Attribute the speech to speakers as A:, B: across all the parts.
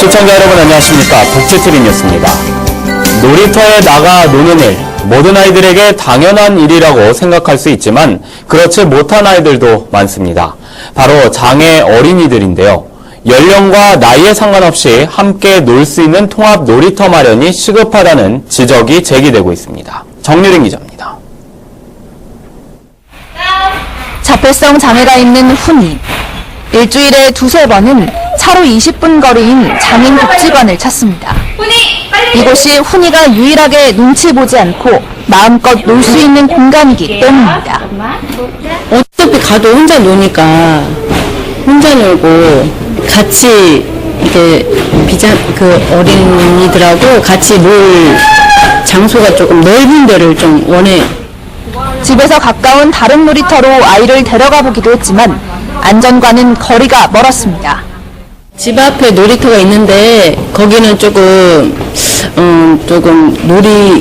A: 시청자 여러분 안녕하십니까. 복지TV 뉴스입니다. 놀이터에 나가 노는 일, 모든 아이들에게 당연한 일이라고 생각할 수 있지만 그렇지 못한 아이들도 많습니다. 바로 장애 어린이들인데요. 연령과 나이에 상관없이 함께 놀 수 있는 통합 놀이터 마련이 시급하다는 지적이 제기되고 있습니다. 정유린 기자입니다.
B: 자폐성 장애가 있는 훈이. 일주일에 두세 번은 차로 20분 거리인 장애인복지관을 찾습니다. 이곳이 훈이가 유일하게 눈치 보지 않고 마음껏 놀 수 있는 공간이기 때문입니다.
C: 어차피 가도 혼자 노니까 혼자 놀고 같이 이렇게 어린이들하고 같이 놀 장소가 조금 넓은 데를 좀 원해.
B: 집에서 가까운 다른 놀이터로 아이를 데려가 보기도 했지만 안전과는 거리가 멀었습니다.
C: 집 앞에 놀이터가 있는데 거기는 조금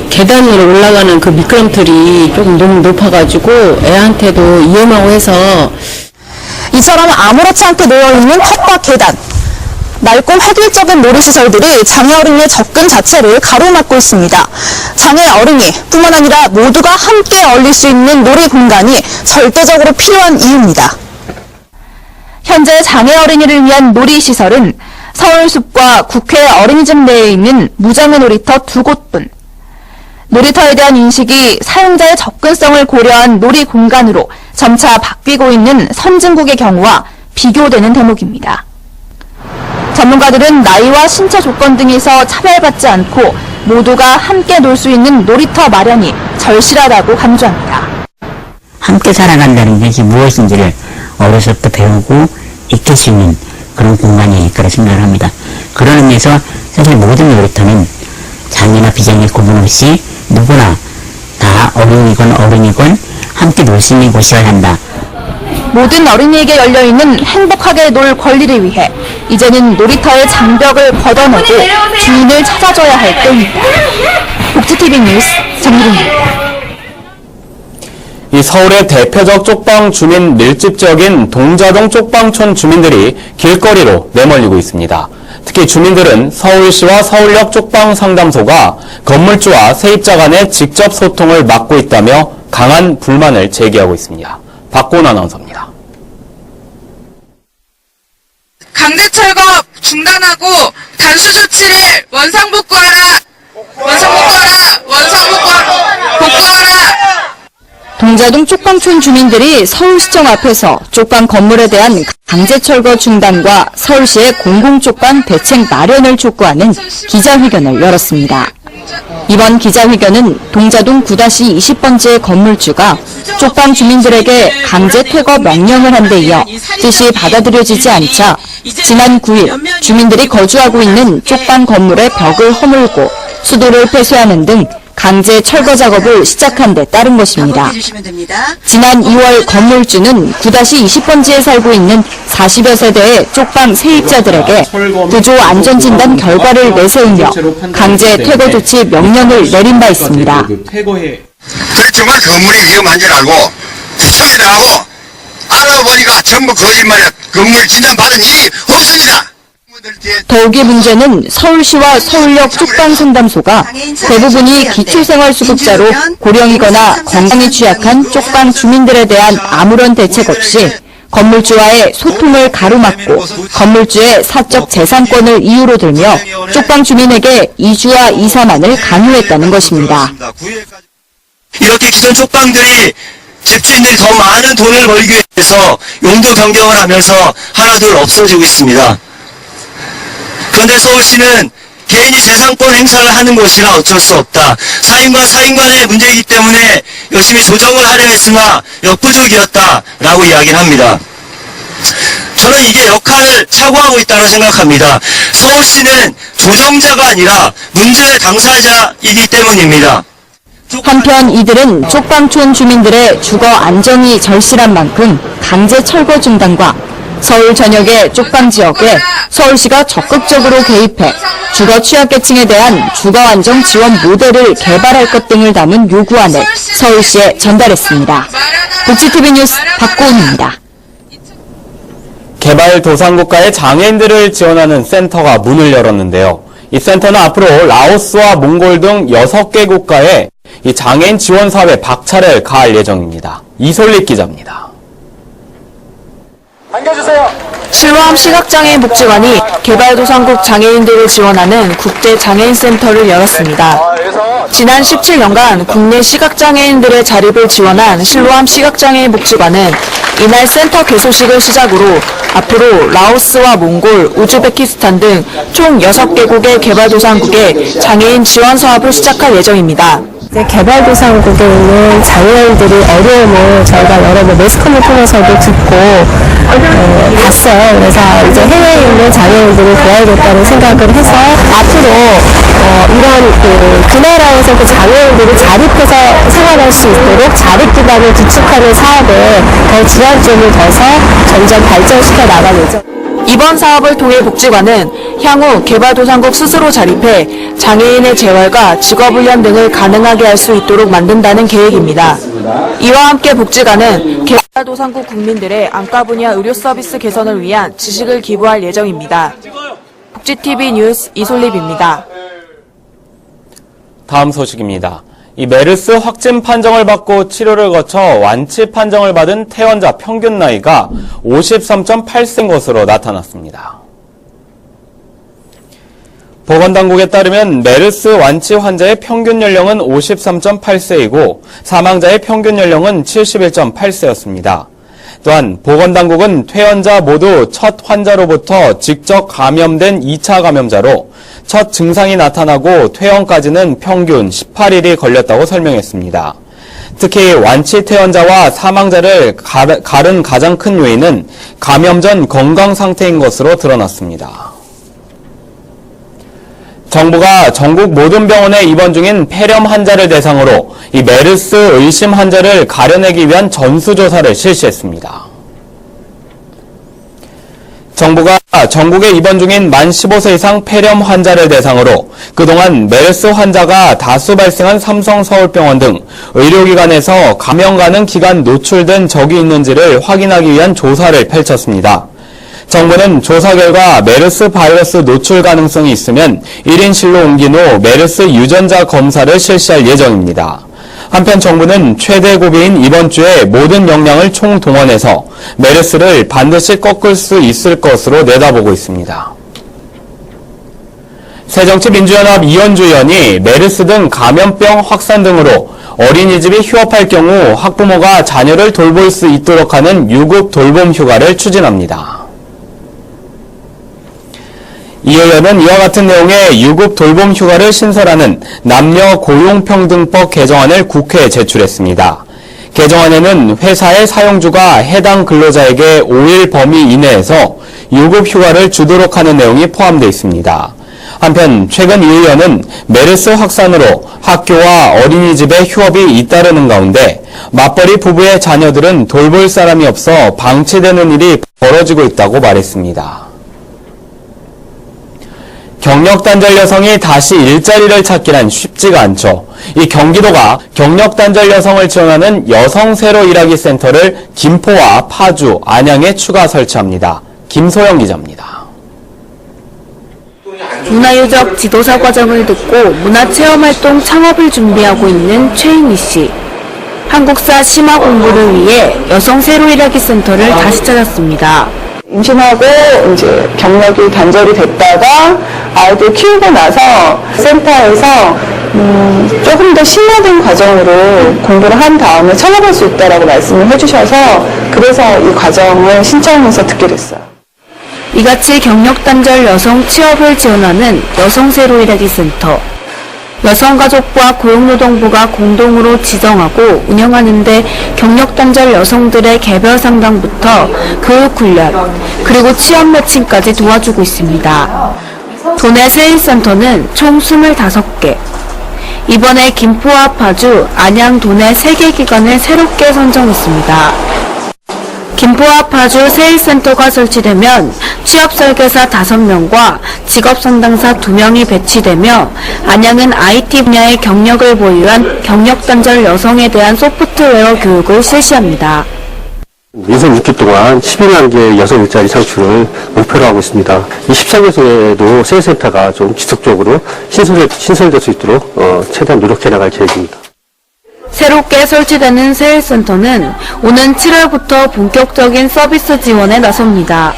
C: 계단으로 올라가는 그 미끄럼틀이 조금 너무 높아가지고 애한테도 위험하고 해서.
B: 이처럼 아무렇지 않게 놓여있는 텃밭 계단. 낡고 획일적인 놀이시설들이 장애 어린이의 접근 자체를 가로막고 있습니다. 장애 어린이뿐만 아니라 모두가 함께 어울릴 수 있는 놀이 공간이 절대적으로 필요한 이유입니다. 현재 장애 어린이를 위한 놀이시설은 서울숲과 국회 어린이집 내에 있는 무장애 놀이터 2곳뿐. 놀이터에 대한 인식이 사용자의 접근성을 고려한 놀이 공간으로 점차 바뀌고 있는 선진국의 경우와 비교되는 대목입니다. 전문가들은 나이와 신체 조건 등에서 차별받지 않고 모두가 함께 놀 수 있는 놀이터 마련이 절실하다고 강조합니다.
D: 함께 살아간다는 것이 무엇인지를 어려서부터 배우고 익힐 수 있는 그런 공간이 그런 생각을 합니다. 그런 의미에서 사실 모든 놀이터는 장애나 비장애 구분 없이 누구나 다 어린이건 어른이건 함께 놀 수 있는 곳이어야 한다.
B: 모든 어린이에게 열려있는 행복하게 놀 권리를 위해 이제는 놀이터의 장벽을 걷어내고 주인을 찾아줘야 할 때입니다. 복지TV 뉴스 정유린입니다.
A: 이 서울의 대표적 쪽방 주민 밀집지역인 동자동 쪽방촌 주민들이 길거리로 내몰리고 있습니다. 특히 주민들은 서울시와 서울역 쪽방상담소가 건물주와 세입자 간의 직접 소통을 막고 있다며 강한 불만을 제기하고 있습니다. 박고은 아나운서입니다.
E: 강제 철거 중단하고 단수 조치를 원상복구하라.
B: 동자동 쪽방촌 주민들이 서울시청 앞에서 쪽방 건물에 대한 강제 철거 중단과 서울시의 공공쪽방 대책 마련을 촉구하는 기자회견을 열었습니다. 이번 기자회견은 동자동 9-20번지의 건물주가 쪽방 주민들에게 강제 퇴거 명령을 한 데 이어 뜻이 받아들여지지 않자 지난 9일 주민들이 거주하고 있는 쪽방 건물의 벽을 허물고 수도를 폐쇄하는 등 강제 철거 작업을 시작한 데 따른 것입니다. 지난 2월 건물주는 9-20번지에 살고 있는 40여 세대의 쪽방 세입자들에게 구조 안전진단 결과를 내세우며 강제 퇴거 조치 명령을 내린 바 있습니다.
F: 정말 건물이 위험한 줄 알고 구청에 나가고 알아보니까 전부 거짓말이야. 건물 진단받은 일이 없습니다.
B: 더욱이 문제는 서울시와 서울역 쪽방상담소가 대부분이 기초생활수급자로 고령이거나 건강이 취약한 쪽방 주민들에 대한 아무런 대책 없이 건물주와의 소통을 가로막고 건물주의 사적 재산권을 이유로 들며 쪽방 주민에게 이주와 이사만을 강요했다는 것입니다.
G: 이렇게 기존 쪽방들이 집주인들이 더 많은 돈을 벌기 위해서 용도 변경을 하면서 하나둘 없어지고 있습니다. 그런데 서울시는 개인이 재산권 행사를 하는 것이라 어쩔 수 없다. 사인과 사인 간의 문제이기 때문에 열심히 조정을 하려 했으나 역부족이었다라고 이야기를 합니다. 저는 이게 역할을 착오하고 있다고 생각합니다. 서울시는 조정자가 아니라 문제의 당사자이기 때문입니다.
B: 한편 이들은 쪽방촌 주민들의 주거 안정이 절실한 만큼 강제 철거 중단과 서울 전역의 쪽방 지역에 서울시가 적극적으로 개입해 주거 취약계층에 대한 주거 안정 지원 모델을 개발할 것 등을 담은 요구안을 서울시에 전달했습니다. 복지TV 뉴스 박고은입니다.
A: 개발도상국가의 장애인들을 지원하는 센터가 문을 열었는데요. 이 센터는 앞으로 라오스와 몽골 등 6개 국가에 이 장애인 지원 사업에 박차를 가할 예정입니다. 이솔릭 기자입니다.
H: 실로암 시각장애인 복지관이 개발도상국 장애인들을 지원하는 국제 장애인 센터를 열었습니다. 지난 17년간 국내 시각장애인들의 자립을 지원한 실로암 시각장애인 복지관은 이날 센터 개소식을 시작으로 앞으로 라오스와 몽골, 우즈베키스탄 등 총 6개국의 개발도상국에 장애인 지원 사업을 시작할 예정입니다.
I: 개발도상국에 있는 장애인들의 어려움을 저희가 여러 매스컴을 통해서도 듣고 봤어요. 그래서 이제 해외에 있는 장애인들을 도와야겠다는 생각을 해서 앞으로 이런 그 나라에서 그 장애인들이 자립해서 생활할 수 있도록 자립 기반을 구축하는 사업에 더 지향점을 둬서 점점 발전시켜 나갈 예정입니다.
H: 이번 사업을 통해 복지관은 향후 개발도상국 스스로 자립해 장애인의 재활과 직업훈련 등을 가능하게 할 수 있도록 만든다는 계획입니다. 이와 함께 복지관은 개발도상국 국민들의 안과 분야 의료 서비스 개선을 위한 지식을 기부할 예정입니다. 복지TV 뉴스 이솔립입니다.
A: 다음 소식입니다. 이 메르스 확진 판정을 받고 치료를 거쳐 완치 판정을 받은 퇴원자 평균 나이가 53.8세인 것으로 나타났습니다. 보건당국에 따르면 메르스 완치 환자의 평균 연령은 53.8세이고 사망자의 평균 연령은 71.8세였습니다. 또한 보건당국은 퇴원자 모두 첫 환자로부터 직접 감염된 2차 감염자로 첫 증상이 나타나고 퇴원까지는 평균 18일이 걸렸다고 설명했습니다. 특히 완치 퇴원자와 사망자를 가른 가장 큰 요인은 감염 전 건강 상태인 것으로 드러났습니다. 정부가 전국 모든 병원에 입원 중인 폐렴 환자를 대상으로 이 메르스 의심 환자를 가려내기 위한 전수조사를 실시했습니다. 정부가 전국에 입원 중인 만 15세 이상 폐렴 환자를 대상으로 그동안 메르스 환자가 다수 발생한 삼성서울병원 등 의료기관에서 감염 가능 기간 노출된 적이 있는지를 확인하기 위한 조사를 펼쳤습니다. 정부는 조사 결과 메르스 바이러스 노출 가능성이 있으면 1인실로 옮긴 후 메르스 유전자 검사를 실시할 예정입니다. 한편 정부는 최대 고비인 이번 주에 모든 역량을 총동원해서 메르스를 반드시 꺾을 수 있을 것으로 내다보고 있습니다. 새정치민주연합 이현주 의원이 메르스 등 감염병 확산 등으로 어린이집이 휴업할 경우 학부모가 자녀를 돌볼 수 있도록 하는 유급 돌봄 휴가를 추진합니다. 이 의원은 이와 같은 내용의 유급 돌봄 휴가를 신설하는 남녀 고용평등법 개정안을 국회에 제출했습니다. 개정안에는 회사의 사용주가 해당 근로자에게 5일 범위 이내에서 유급 휴가를 주도록 하는 내용이 포함되어 있습니다. 한편 최근 이 의원은 메르스 확산으로 학교와 어린이집에 휴업이 잇따르는 가운데 맞벌이 부부의 자녀들은 돌볼 사람이 없어 방치되는 일이 벌어지고 있다고 말했습니다. 경력단절 여성이 다시 일자리를 찾기란 쉽지가 않죠. 이 경기도가 경력단절 여성을 지원하는 여성 새로 일하기 센터를 김포와 파주, 안양에 추가 설치합니다. 김소영 기자입니다.
H: 문화유적 지도사 과정을 듣고 문화체험활동 창업을 준비하고 있는 최인희 씨. 한국사 심화 공부를 위해 여성 새로 일하기 센터를 다시 찾았습니다.
I: 임신하고 이제 경력이 단절이 됐다가 아이들 키우고 나서 센터에서 조금 더 심화된 과정으로 공부를 한 다음에 창업할 수 있다라고 말씀을 해주셔서 그래서 이 과정을 신청해서 듣게 됐어요.
H: 이같이 경력단절 여성 취업을 지원하는 여성 새로 일하기 센터. 여성가족부와 고용노동부가 공동으로 지정하고 운영하는데 경력단절 여성들의 개별 상담부터 교육훈련, 그리고 취업 매칭까지 도와주고 있습니다. 도내 세일센터는 총 25개. 이번에 김포와 파주, 안양, 도내 3개 기관을 새롭게 선정했습니다. 김포와 파주 세일센터가 설치되면 취업설계사 5명과 직업상담사 2명이 배치되며 안양은 IT 분야의 경력을 보유한 경력단절 여성에 대한 소프트웨어 교육을 실시합니다.
J: 민선 6기 동안 12만 개의 여성 일자리 창출을 목표로 하고 있습니다. 이 13개소에도 세일센터가 좀 지속적으로 신설될 수 있도록 최대한 노력해 나갈 계획입니다.
H: 새롭게 설치되는 세일센터는 오는 7월부터 본격적인 서비스 지원에 나섭니다.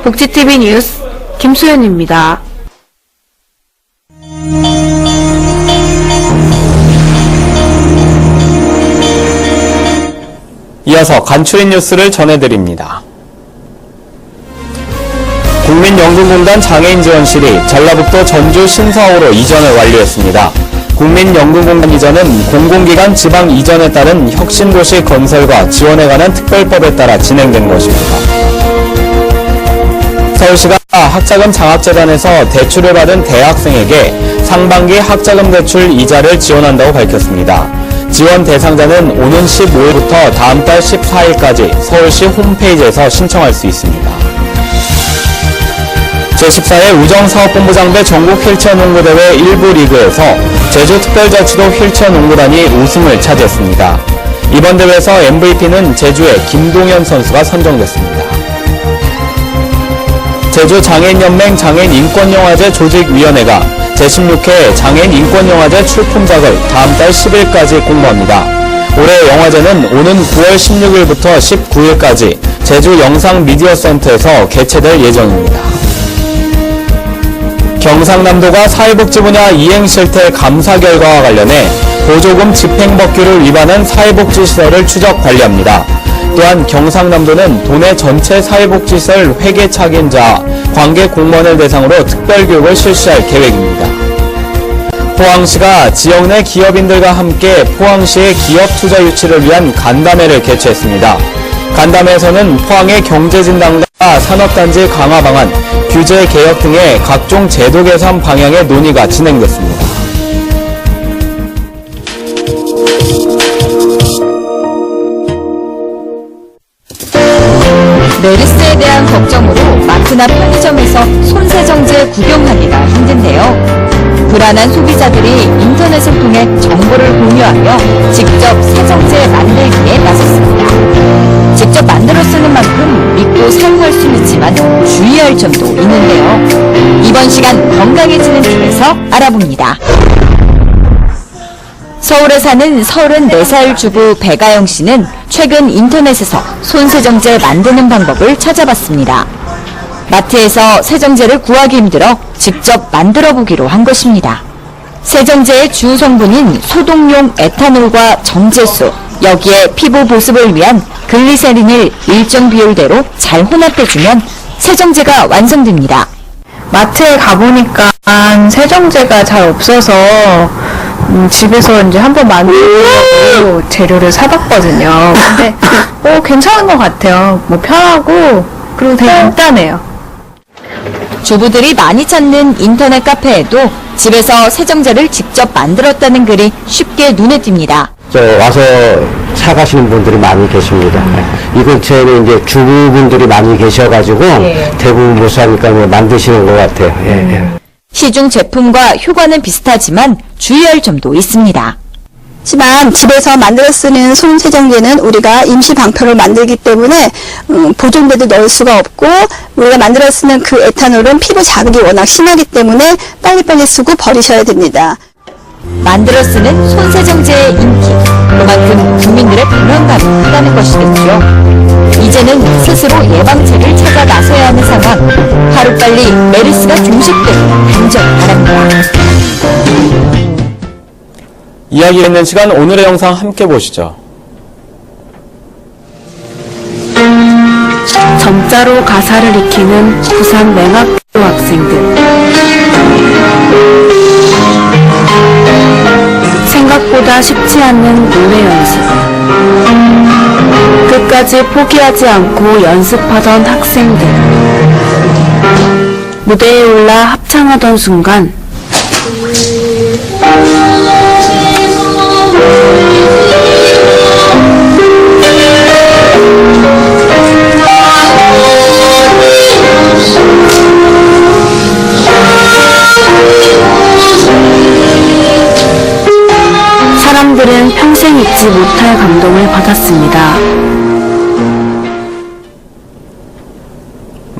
H: 복지TV 뉴스 김수현입니다.
A: 이어서 간추린 뉴스를 전해드립니다. 국민연금공단 장애인지원실이 전라북도 전주 신사호로 이전을 완료했습니다. 국민연금공단 이전은 공공기관 지방 이전에 따른 혁신도시 건설과 지원에 관한 특별법에 따라 진행된 것입니다. 서울시가 학자금 장학재단에서 대출을 받은 대학생에게 상반기 학자금 대출 이자를 지원한다고 밝혔습니다. 지원 대상자는 오는 15일부터 다음 달 14일까지 서울시 홈페이지에서 신청할 수 있습니다. 제14회 우정사업본부장배 전국 휠체어농구대회 1부 리그에서 제주특별자치도 휠체어농구단이 우승을 차지했습니다. 이번 대회에서 MVP는 제주의 김동현 선수가 선정됐습니다. 제주장애인연맹 장애인인권영화제 조직위원회가 제16회 장애인인권영화제 출품작을 다음 달 10일까지 공모합니다. 올해 영화제는 오는 9월 16일부터 19일까지 제주 영상미디어센터에서 개최될 예정입니다. 경상남도가 사회복지 분야 이행실태 감사 결과와 관련해 보조금 집행법규를 위반한 사회복지시설을 추적 관리합니다. 또한 경상남도는 도내 전체 사회복지시설 회계 착인자, 관계 공무원을 대상으로 특별교육을 실시할 계획입니다. 포항시가 지역 내 기업인들과 함께 포항시의 기업 투자 유치를 위한 간담회를 개최했습니다. 간담회에서는 포항의 경제진단과 산업단지 강화 방안, 규제 개혁 등의 각종 제도 개선 방향의 논의가 진행됐습니다.
B: 메르스에 대한 걱정으로 마트나 편의점에서 손세정제 구경하기가 힘든데요. 불안한 소비자들이 인터넷을 통해 정보를 공유하며 직접 세정제 만들기에 나섰습니다. 직접 만들어 쓰는 만큼 믿고 사용할 수는 있지만 주의할 점도 있는데요. 이번 시간 건강해지는 팁에서 알아봅니다. 서울에 사는 34살 주부 배가영 씨는 최근 인터넷에서 손세정제 만드는 방법을 찾아봤습니다. 마트에서 세정제를 구하기 힘들어 직접 만들어 보기로 한 것입니다. 세정제의 주 성분인 소독용 에탄올과 정제수, 여기에 피부 보습을 위한 글리세린을 일정 비율대로 잘 혼합해주면 세정제가 완성됩니다.
H: 마트에 가보니까 세정제가 잘 없어서 집에서 이제 한번 만들려고 재료를 사봤거든요. 근데 괜찮은 것 같아요. 편하고 그리고 되게 간단해요.
B: 주부들이 많이 찾는 인터넷 카페에도 집에서 세정제를 직접 만들었다는 글이 쉽게 눈에 띕니다.
J: 와서 사가시는 분들이 많이 계십니다. 이 근처에는 이제 주부분들이 많이 계셔가지고 대부분 무사하니까 만드시는 것 같아요.
B: 시중 제품과 효과는 비슷하지만 주의할 점도 있습니다.
K: 하지만 집에서 만들어 쓰는 손세정제는 우리가 임시 방편을 만들기 때문에 보존제도 넣을 수가 없고 우리가 만들어 쓰는 그 에탄올은 피부 자극이 워낙 심하기 때문에 빨리빨리 쓰고 버리셔야 됩니다.
B: 만들어 쓰는 손세정제의 인기, 그만큼 국민들의 불안감이 크다는 것이겠죠. 이제는 스스로 예방책을 찾아 나서야 하는 상황. 하루빨리 메르스가 종식되고 단절 바랍니다.
A: 이야기 있는 시간 오늘의 영상 함께 보시죠.
H: 점자로 가사를 익히는 부산 맹학교 학생들. 생각보다 쉽지 않는 노래 연습. 끝까지 포기하지 않고 연습하던 학생들. 무대에 올라 합창하던 순간 사람들은 평생 잊지 못할 감동을 받았습니다.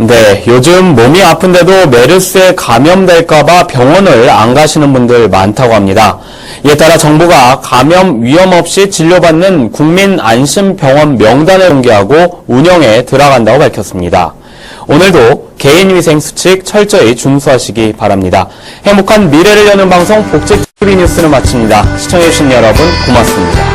A: 네, 요즘 몸이 아픈데도 메르스에 감염될까봐 병원을 안 가시는 분들 많다고 합니다. 이에 따라 정부가 감염 위험 없이 진료받는 국민안심병원 명단을 공개하고 운영에 들어간다고 밝혔습니다. 오늘도 개인위생 수칙 철저히 준수하시기 바랍니다. 행복한 미래를 여는 방송 복지TV 뉴스를 마칩니다. 시청해주신 여러분 고맙습니다.